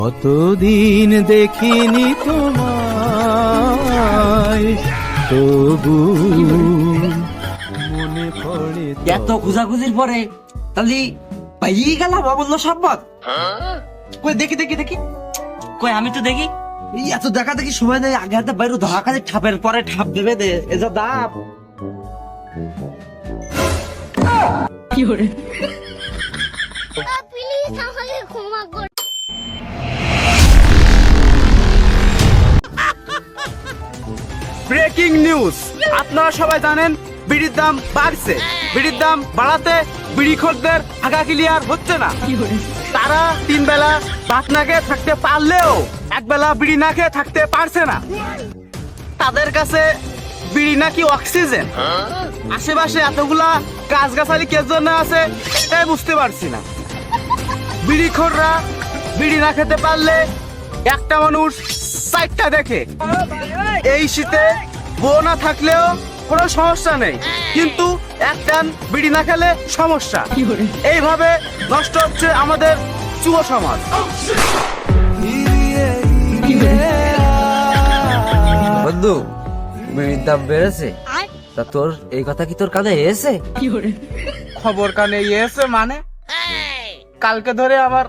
কতদিন দেখিনি তোমায়, তবু মনে পড়ে। এত খুঁজাখুঁজির পরে তাহলে পাইয়ে গেলাম অমূল্য সম্পদ। কই দেখি দেখি দেখি, কই আমি তো দেখি। এই এত দেখা দেখি সময় নেই, আগে হাতে বাইরে ধরা কাজে ঠাপের পরে ঠাপ দেবে দে এজা দাম কি করে। প্লিজ আমাকে ক্ষমা কর। ব্রেকিং নিউজ, আপনারা সবাই জানেন বিড়ির দাম বাড়ছে। বিড়ির দাম বাড়াতে বিড়িখোরদের আগা ক্লিয়ার হচ্ছে না। তারা 3 বেলা ভাত না খেয়ে থাকতে পারলেও 1 বেলা বিড়ি না খেয়ে থাকতে পারছে না। তাদের কাছে বিড়ি নাকি অক্সিজেন। আশেপাশে এতগুলা গাছগাছালি কে জন্য আছে এটাই বুঝতে পারছি না। বিড়িখোররা বিড়ি না খেতে পারলে একটা মানুষ 4টা দেখে। এই শীতে বউ না থাকলেও কোনো সমস্যা নেই, কিন্তু এক টান বিড়ি না খেলে সমস্যা। এইভাবে নষ্ট হচ্ছে আমাদের যুব সমাজ। বন্ধু, বিড়ির দাম বেড়েছে, তা তোর এই কথা কি তোর কানে এসে? খবর কানে এসে মানে কালকে ধরে আমার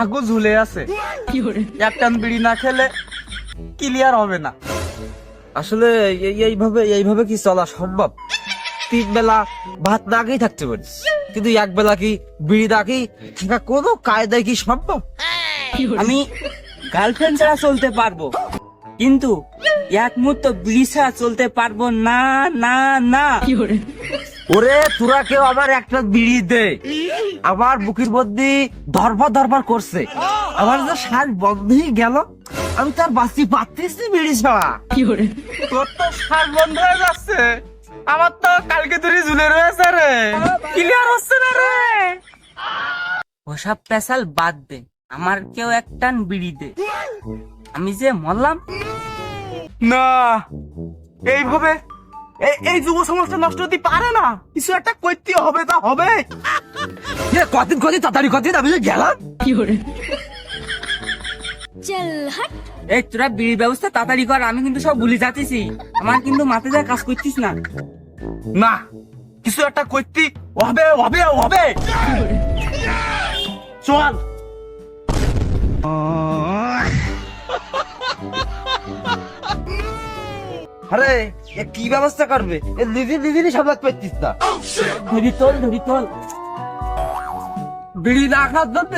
আগু ঝুলে আছে। এক টান বিড়ি না খেলে ক্লিয়ার হবে না। আসলে এইভাবে কি চলা সম্ভব? 3 বেলা ভাত না খেয়ে থাকতে পারিস, কিন্তু 1 বেলা কি বিড়ি না খেয়ে থাকা কোনো কায়দায় কি সম্ভব? আমি গার্লফ্রেন্ড ছাড়া চলতে পারবো, কিন্তু 1 মুহূর্ত বিড়ি ছাড়া চলতে পারবো না না না। ওরে তোরা কেউ আবার একটা বিড়ি দে, আমার বুকের মধ্যে ধরপর করছে। আমার যে শ্বাস বন্ধই গেল, আমি তার বাঁচি পাচ্ছি বিড়ি ছাড়া। তোর তো শ্বাস বন্ধ হয়ে যাচ্ছে, আমার তো কালকে ধরে ঝুলে রয়েছে রে, ক্লিয়ার হচ্ছে না রে। ওসব পেশাল বাদ দে, আমার কেউ 1 টান বিড়ি দে, আমি যে মরলাম। না, এইভাবে এই যুব সমাজটা নষ্ট হতে পারে না। কিছু একটা করতে হবে, তা হবে। কদিন তাড়াতাড়ি কদিন আমি যে গেলাম। চল হট। এই তোরা বিড়ির ব্যবস্থা তাড়াতাড়ি কর, আমি কিন্তু সব ভুলে যাচ্ছি। আমার কিন্তু মাথায় যা কাজ করছিস না। না, কিছু একটা করতে হবে হবে হবে। চল। আরে এ কি ব্যবস্থা করবে? নিজে সামলাতে পারতিস না। ধরি তোল। বিড়ি না খাওয়ার জন্য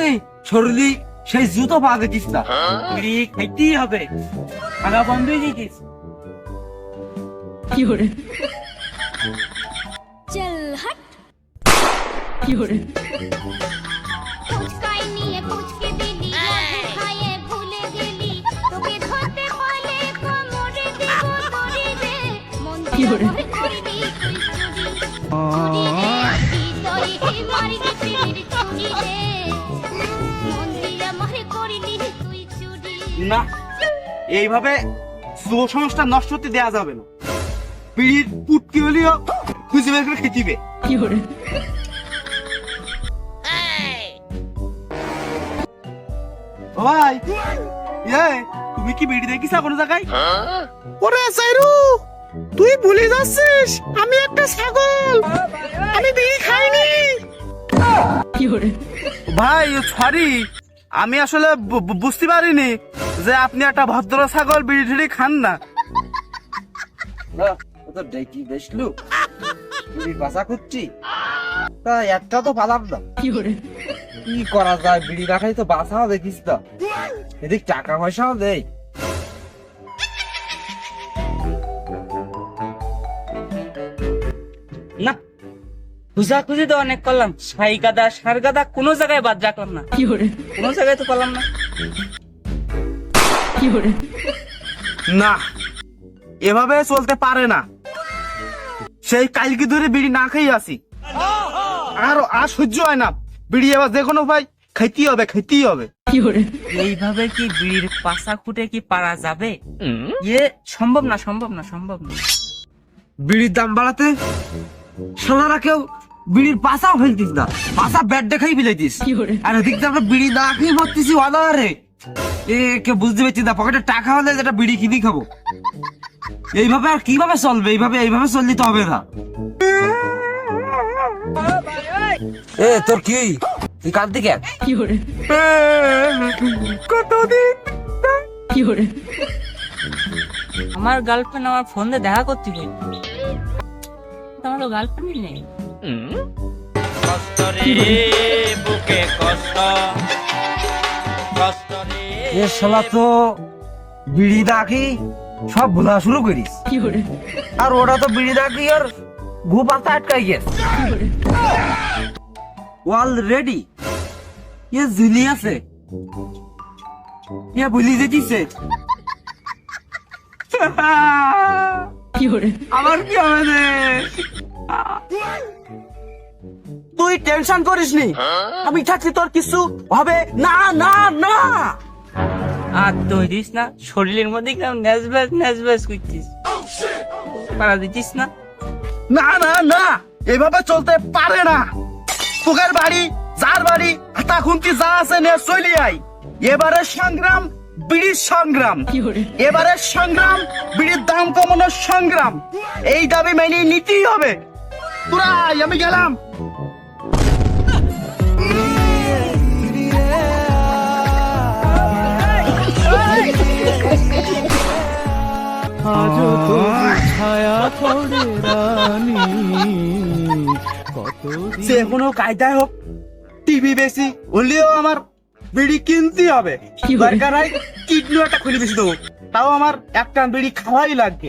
শরীরে সেই জুতো পা দিতিস না। বিড়ি খাইতেই হবে, আগা বন্ধ হয়ে গেছিস। চল হট। ফুচকাই নিয়ে ফুচকে দিলি, খাইয়ে ভুলে গেলি, তোকে ধরতে পারলে কোমরে দেব দড়ি রে। মন দিয়ে ভরে করবি তুই চুরি, চুরি রে, হৃদয়ে মারি দিবি চুরি রে। মন দিয়ে মারে করলি তুই চুরি। না, এইভাবে যুব সমাজটা নষ্ট হতে দেওয়া যাবে না। বিড়ির পুটকি হলেও খুঁজে বের করে খেতিবে। ভাই, তুমি কি বিড়ি দেখিস কোনো জায়গায়? ওরে সাইরু, তুই ভুলে যাচ্ছিস আমি একটা ছাগল, আমি বিড়ি খাইনি। ভাই সরি, আমি আসলে বুঝতে পারিনি যে আপনি একটা ভদ্র ছাগল, বিড়ি টিড়ি খান না। দেখি দেখলু বিড়ির বাসা করছি, তা একটা তো পালাম না। কি করা যায়? বিড়ি না খাই তো বাসাও দেখিস না, এদিক টাকা পয়সাও দেই। না, খুঁজাখুঁজি তো অনেক করলাম, সাই গাদা সার গাদা কোনো জায়গায় বাদ রাখলাম না। কোনো জায়গায় তো পারলাম না। না, এভাবে চলতে পারে না। সেই কালকে ধরে বিড়ি না খেয়ে আসি, আর সহ্য হয় না। বিড়ি এবার যে কোনো ভাই খাইতেই হবে। এইভাবে কি বিড়ির পাশা খুঁটে কি পারা যাবে? ইয়ে সম্ভব না। বিড়ির দাম বাড়াতে সোনারা কেউ বিড়ির পাশাও ফেলতিস না, পাশা ব্যাট দেখাই বিলাইতিস। আর এদিক আমরা বিড়ি না খেয়ে মরতেছি অনারে। এ কে বুঝতে পারছি না, পকেটে টাকা হলে যেটা বিড়ি কিনি খাবো। এইভাবে আর কিভাবে চলবে? এইভাবে চললে তো হবে না। এ তোর কি, তুই কাঁদতি কেন? আমার গার্লফ্রেন্ড আমার ফোন দিয়ে দেখা করতে গেল, আমার তো গার্লফ্রেন্ড নেই। এ শালা তো বিড়ি দাকি সব ভোলা শুরু করিস, আর ওরা তো বিড়ি দাকি আর ঘু পাতা আটকাই গেছে অলরেডি। এ ঝুলি আছে, এ ভুলি যেতিছে। আমার কি হবে রে? তুই টেনশন করিস নি, আমি থাকছি, তোর কিছু হবে না না না। আর তৈরিস না, শরীরের মধ্যে কেমন ন্যাজব্যাস করছিস, পাড়া দিচ্ছিস না। না না না, এভাবে চলতে পারে না। তোকের বাড়ি যার বাড়ি হাতা খুন্তি যা আছে নিয়ে চলি আই। এবারে সংগ্রাম বিড়ির সংগ্রাম, এবারে সংগ্রাম বিড়ির দাম কমানোর সংগ্রাম। এই দাবি মেনে নিতেই হবে। তোরা আয়, আমি গেলাম। আজও তো ছায়া পড়ে রানী কত যে কোনো কায়দায় হোক টিভি বেশি হলেও আমার বিড়ি কিনতে হবে। দরকার হয় কিডনি একটা খুলে বেশি দেবো, তাও আমার একটা বিড়ি খাওয়াই লাগবে।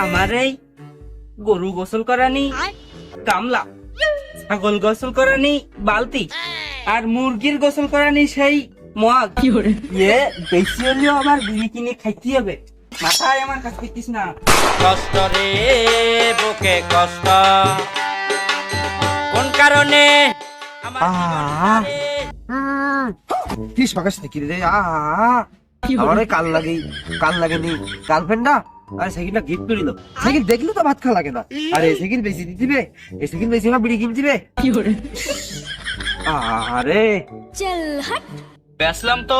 আমার এই গরু গোসল করানি গামলা, ছাগল গোসল করানি বালতি, আর মুরগির গোসল করানি সেই মগ। ইয়ে বেশি হলেও আমার বিড়ি কিনে খাইতে হবে, মাথায় আমার কাছে পেতিস না। কষ্ট রে বুকে কষ্ট, কোন কারণে আমার কি সকাশ থেকে রে? আমার কাল লাগেনি গার্লফ্রেন্ডটা, আরে সাইকেলটা গিফট করে দিল। সাইকেল দেখলে তো ভাত খাওয়া লাগে না, আরে সাইকেল বেশি দিবে, এই সাইকেল বেশি আমার বিড়ি কিনে দিবে। আরে চল হট। বেচলাম তো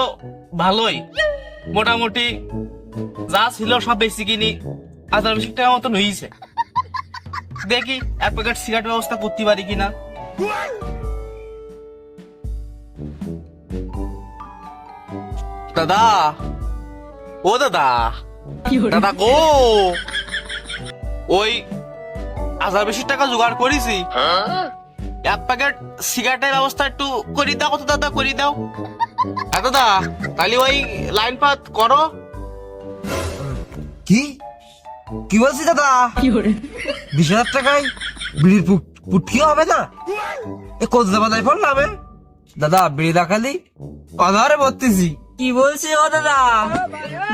ভালোই, মোটামুটি যা ছিল সব বেশি কিনি 1000-20 টাকা মতন হয়েছে। দেখি এক প্যাকেট সিগারেট ব্যবস্থা করতে পারি কিনা। দাদা, ও দাদা, দাদা গো, ওই 1000-20 টাকা জোগাড় করেছি, এক প্যাকেট সিগারেটের ব্যবস্থা একটু করে দাও তো দাদা, করে দাও। হ্যাঁ দাদা, তাহলে ওই লাইন পাত করো। কি কি বলছিস দাদা? 20,000 টাকায় বিড়ির পুটকিও হবে না? এ কোন জামানায় পড়লাম দাদা? বিড়ি দেখালি অধারে বলতেছি। কি বলছি ও দাদা,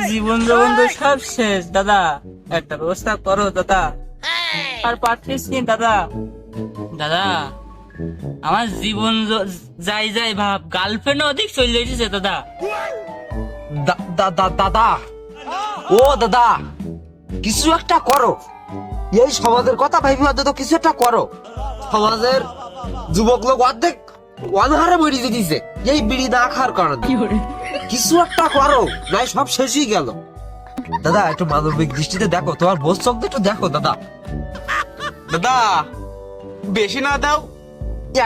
জীবন যৌবন তো সব শেষ দাদা, একটা ব্যবস্থা করো দাদা। আর পাঠিস কি দাদা? দাদা আমার জীবন যাই ভাব, গার্লফ্রেন্ড অধিক চলে এসেছে দাদা। দাদা, ও দাদা, কিছু একটা করো, এই সমাজের কথা ভাবি অন্তত কিছু একটা করো। সমাজের যুবক লোক অর্ধেক অনাহারে মরে যেতেছে এই বিড়ি না খাওয়ার কারণে। কিছু একটা করো, নাই সব শেষই গেল। দাদা একটু মানবিক দৃষ্টিতে দেখো, তোমার বোঝ চোখ একটু দেখো দাদা। দাদা বেশি না দাও,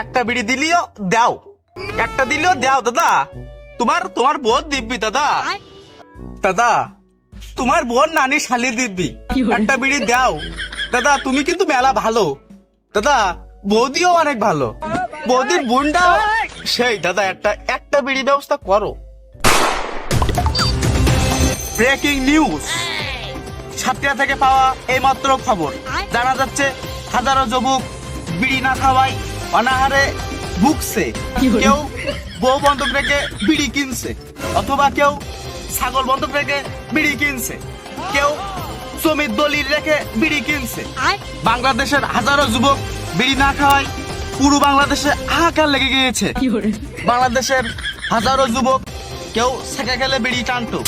একটা বিড়ি দিলিও দাও, একটা দিলেও দাও দাদা। তোমার বোন দিব্যি দাদা, দাদা তোমার বোন নানি শালি দিব্যি, একটা বিড়ি দাও দাদা। তুমি কিন্তু মেলা ভালো দাদা, বৌদিও অনেক ভালো, বৌদির বোনটাও সেই দাদা। একটা বিড়ি ব্যবস্থা করো। ব্রেকিং নিউজ, সাতক্ষীরা থেকে পাওয়া এই মাত্র খবর, জানা যাচ্ছে হাজারো যুবক বিড়ি না খাওয়ায় অনাহারে ভুগছে। কেউ বউ বন্ধক রেখে বিড়ি কিনছে, অথবা কেউ ছাগল বন্ধক রেখে বিড়ি কিনছে, কেউ জমির দলিল রেখে বিড়ি কিনছে। বাংলাদেশের হাজারো যুবক বিড়ি না খাওয়ায় পুরো বাংলাদেশে হাহাকার লেগে গিয়েছে। বাংলাদেশের হাজারো যুবক কেউ সেকে খেলে বিড়ি টানতো,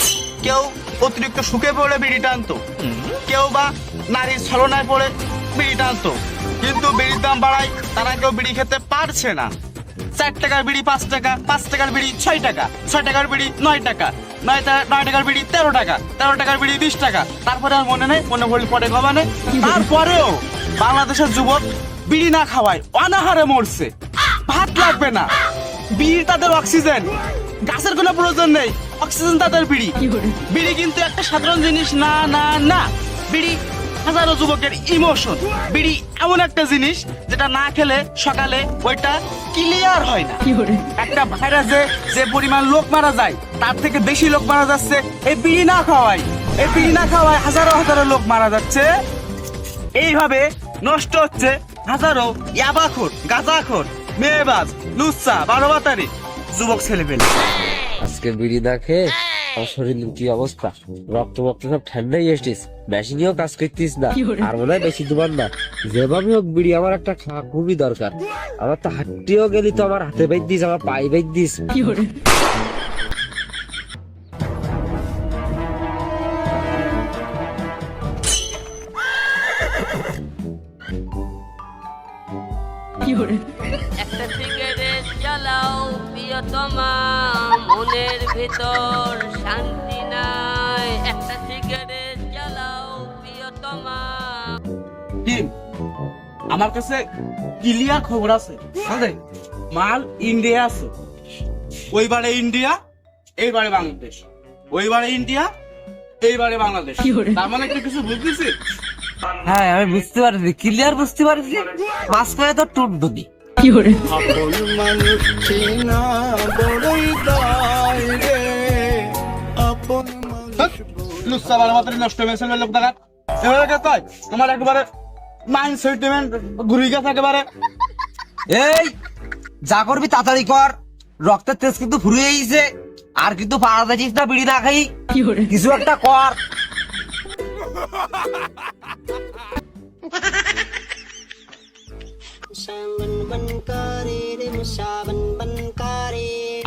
কেউ অতিরিক্ত সুখে পড়ে বিড়ি টানতো, কেউ বা নারীর ছলনায় পড়ে বিড়ি টানতো, কিন্তু বিড়ির দাম বাড়ায় তারা কেউ বিড়ি খেতে পারছে না। 4 টাকার বিড়ি 5 টাকা, 5 টাকার বিড়ি 6 টাকা, 6 টাকার বিড়ি 9 টাকা, 9 টাকার বিড়ি 13 টাকা, 13 টাকার বিড়ি 20 টাকা। তারপরে আর মনে নেই, মনে পড়লে পরে কমানে। তারপরেও বাংলাদেশের যুবক বিড়ি না খাওয়ায় অনাহারে মরছে। ভাত লাগবে না, বিড়ি তাদের অক্সিজেন, গাছের কোনো প্রয়োজন নেই, অক্সিজেন তাদের বিড়ি। বিড়ি কিন্তু একটা সাধারণ জিনিস না, না না, বিড়ি হাজারো যুবকের ইমোশন। বিড়ি এমন একটা জিনিস যেটা না খেলে সকালে ওইটা ক্লিয়ার হয় না। একটা ভাইরাসে যে পরিমাণ লোক মারা যায় তার থেকে বেশি লোক মারা যাচ্ছে এই বিড়ি না খাওয়ায়। এই বিড়ি না খাওয়ায় হাজারো হাজারো লোক মারা যাচ্ছে। এইভাবে নষ্ট হচ্ছে হাজারো ইয়াবাখোর, গাঁজাখোর, মেয়েবাজ, লুচ্চা, বারোবাতারি যুবক ছেলেপেলে। আজকে বিড়ি না খেয়ে আমার শরীরের কি অবস্থা, রক্ত রক্ত সব ঠান্ডাই এসছিস, মেশিনেও কাজ করতিস না, আর মনে হয় বেশি দুবার না। যেভাবে হোক বিড়ি আমার একটা খাওয়া খুবই দরকার। আমার তো হাঁটতেও গেলি তো আমার হাতে বেঁধ দিস, আমার পায়ে বেঁধ দিস। একটা সিগারেট জ্বালাও প্রিয়তমা, মনের ভিতর শান্তি নাই। একটা সিগারেট জ্বালাও প্রিয়তমা। টিম, আমার কাছে ক্লিয়ার খবর আছে। মাল ইন্ডিয়া আছে, ওইবারে ইন্ডিয়া, এইবারে বাংলাদেশ, ওইবারে ইন্ডিয়া, এইবারে বাংলাদেশ। তার মানে কি কিছু বুঝতেছি? হ্যাঁ আমি বুঝতে পারছি, ক্লিয়ার বুঝতে পারছি। মাঝখানে তো টুট দুদি। লুচ্চা বারোবাতারি নষ্ট হয়েছে লোক দেখাত। এবারে তাই তোমার একেবারে মাইন্ড সেন্টিমেন্ট ঘুরে গেছে একেবারে। এই যা করবি তাড়াতাড়ি কর, রক্তের তেজ কিন্তু ফুরিয়ে গেছে। আর কিন্তু পাড়া যাচ্ছিস না বিড়ি না খাই, কিছু একটা কর।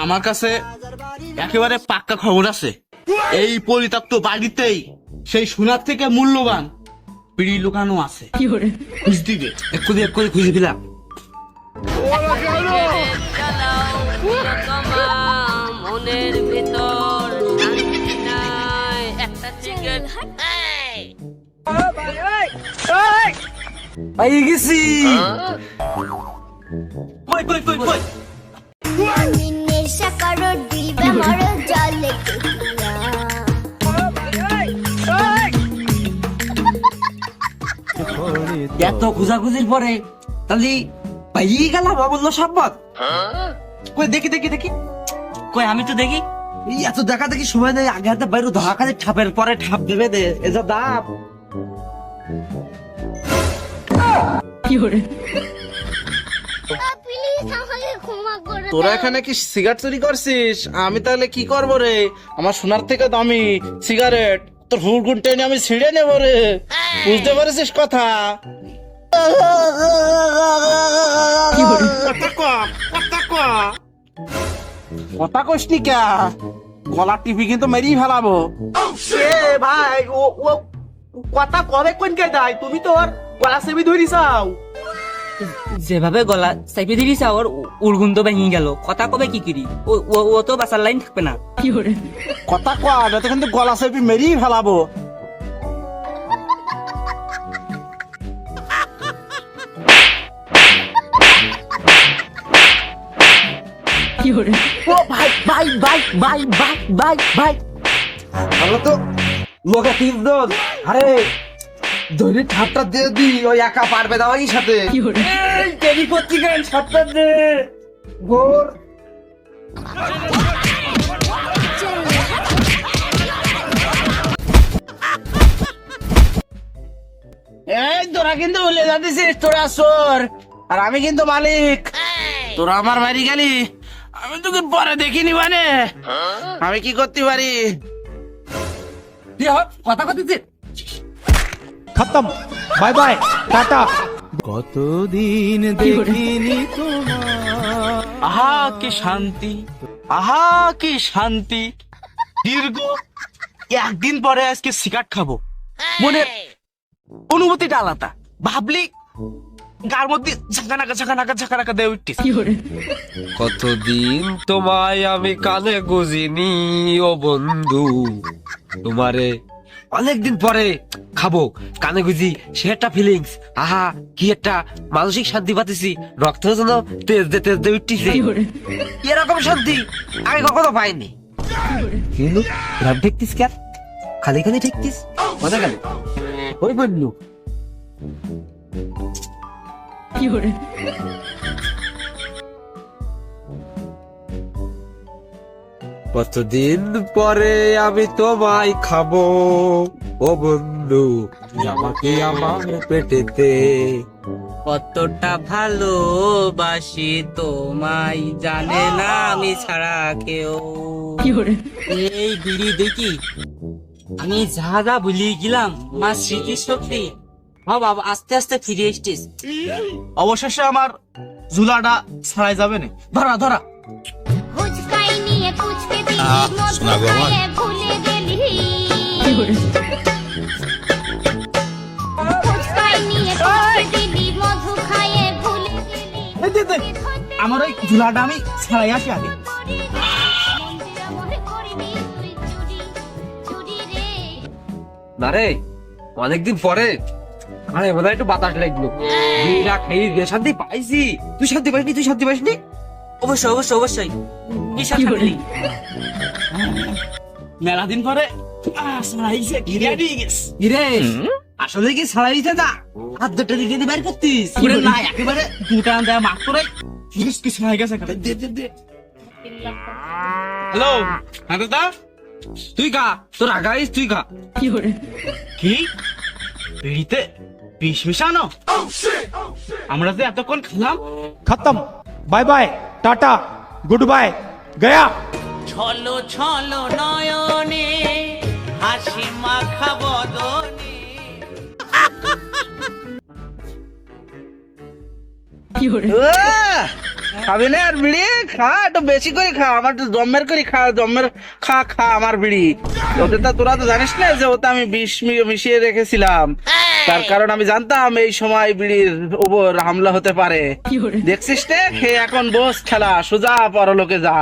আমার কাছে একেবারে পাক্কা খবর আছে, এই পরিত্যক্ত বাড়িতেই সেই সোনার থেকে মূল্যবান বিড়ি লুকানো আছে। বুঝ দিবে এক্ষুনি এক্ষুনি খুঁজে দিলাম। সিগারেট জ্বালাও প্রিয়তমা, মনের ভিতর শান্তি নাই। একটা সিগারেট পাই গেছি। কই কই কই কই নেশা করো দিবে মরো জলে এত খুঁজাখুঁজির পরে তাহলে পাইয়ে গেলাম অমূল্য সম্পদ। কই দেখি দেখি দেখি, কই আমি তো দেখি। এই এত দেখা দেখি সময় নেই, আগে হাতে বাইরে ধরা কাজে ঠাপের পরে ঠাপ দেবে দে, এ যা দাম। প্লিজ আমাকে ক্ষমা করে তোরা এখানে কি সিগারেট চুরি করছিস? আমি তাহলে কি করবো রে? আমার সোনার থেকে দামি সিগারেট তোর হুড়গুন টেনে আমি ছিঁড়ে নেবো রে। বুঝতে পারছিস কথা? কথা কইসনি কে? গলা টিভি কিন্তু মেরেই ফেলাবো। ভাই ও ও কথা কবে কোন কে যায়? তুমি তো ওর গলা চেপে ধরি চাও। যেভাবে গলা চাইপে দিবি ওর উড়গুন তো ভেঙে গেল, কথা কবে কি করি? ও তো বাসার লাইন থাকবে না। কথা কয়া যাতে কিন্তু গলা চেপে মেরেই ফেলাবো। ও ভাই ভাই ভাই ভাই ভাই ভাই ভাই, আমরা তো লোকে 3 জন। আরে ধরে ঠাপটা দিয়ে দি, ওই একা পারবে না ওই সাথে। এই দেরি করছি কেন? সাতটা দে ভোর এই তোরা কিন্তু বলে যাচ্ছিস তোরা চোর আর আমি কিন্তু মালিক। তোরা আমার বাড়ি গেলি, আমি তোকে পরে দেখিনি মানে আমি কি করতে পারি। কথা কথা খতম, বাই বাই, টাটা। কতদিন দেখিনি তোমার। আহা কি শান্তি, আহা কি শান্তি। দীর্ঘ 1 দিন পরে আজকে সিগারেট খাবো, মনের অনুভূতিটা আলাদা। ভাবলি গার মধ্যে ঝাঁকা দেয় উঠতিস। কতদিন তোমায় আমি কানে গুজিনি ও বন্ধু, তোমারে অনেকদিন পরে খাবো কানে গুজি, সে একটা ফিলিংস, আহা কি একটা মানসিক শান্তি পাতেছি, রক্ত যেন তেজ দে উঠতেছে, এরকম শান্তি আগে কখনো পাইনি। কিন্তু রাম ঠেকতিস কেন, খালি খালি ঠেকতিস কথা গেল ওই বললু। কতদিন পরে আমি তোমায় খাবো ও বন্ধু, আমাকে আমার পেটেতে। কতটা ভালোবাসি তোমায় জানে না আমি ছাড়া কেউ। এই বিড়ি দেখি আমি যা যা ভুলিয়ে গেলাম, আমার স্মৃতি শক্তি বাবা আস্তে আস্তে ফিরে এসছিস। অবশেষে আমার ঝুলাটা ছাড়াই যাবে না। ধরা ধরা ফুচকাই নিয়ে পুচকে দিলি মধু খাইয়ে ভুলে গেলি ফুচকাই নিয়ে পুচকে দিলি মধু খাইয়ে ভুলে গেলি এই দে, দে। আমার ওই ঝুলাটা আমি ছাড়াই আসি আগে। মন্দির আমার করবি তুই চুরি চুরি রে না রে, অনেকদিন পরে আরে বোধহয় একটু বাতাস লাগলো, বিড়িটা খেয়ে দিয়ে শান্তি পাইছি। তুই শান্তি পাইনি? তুই শান্তি পাইনি? অবশ্যই অবশ্যই অবশ্যই বিশাল শান্তি। মেলা দিন পরে ছাড়াইছে ইরে আসলে কি ছাড়াইছে না, হাত দুটো দিকে দিয়ে বের করতিস? ওরে না, একেবারে দুটা দেয়া মাছ করে কি ছাড়াই গেছে। দে দে দে। হ্যালো, হ্যাঁ দাদা, তুই খা, তোর আগাইস তুই খা। কি বিড়িতে বিষ মিশানো? আমরা যে এতক্ষণ খেলাম। खत्म, bye bye, tata, good bye, गया। ছলো ছলো নয়নে হাসি মাখা বদনে। খাবি না আর বিড়ি? খা, একটু বেশি করে খা, আমার তো জম্মের করে খা, জম্মের খা খা আমার বিড়ি। ওতে তো তোরা তো জানিস না যে ওতে আমি বিষ মিশিয়ে রেখেছিলাম, তার কারণ আমি জানতাম এই সময় বিড়ির উপর হামলা হতে পারে। দেখছিস রে, খেয়ে এখন বস, খেলা সোজা পরলোকে যা।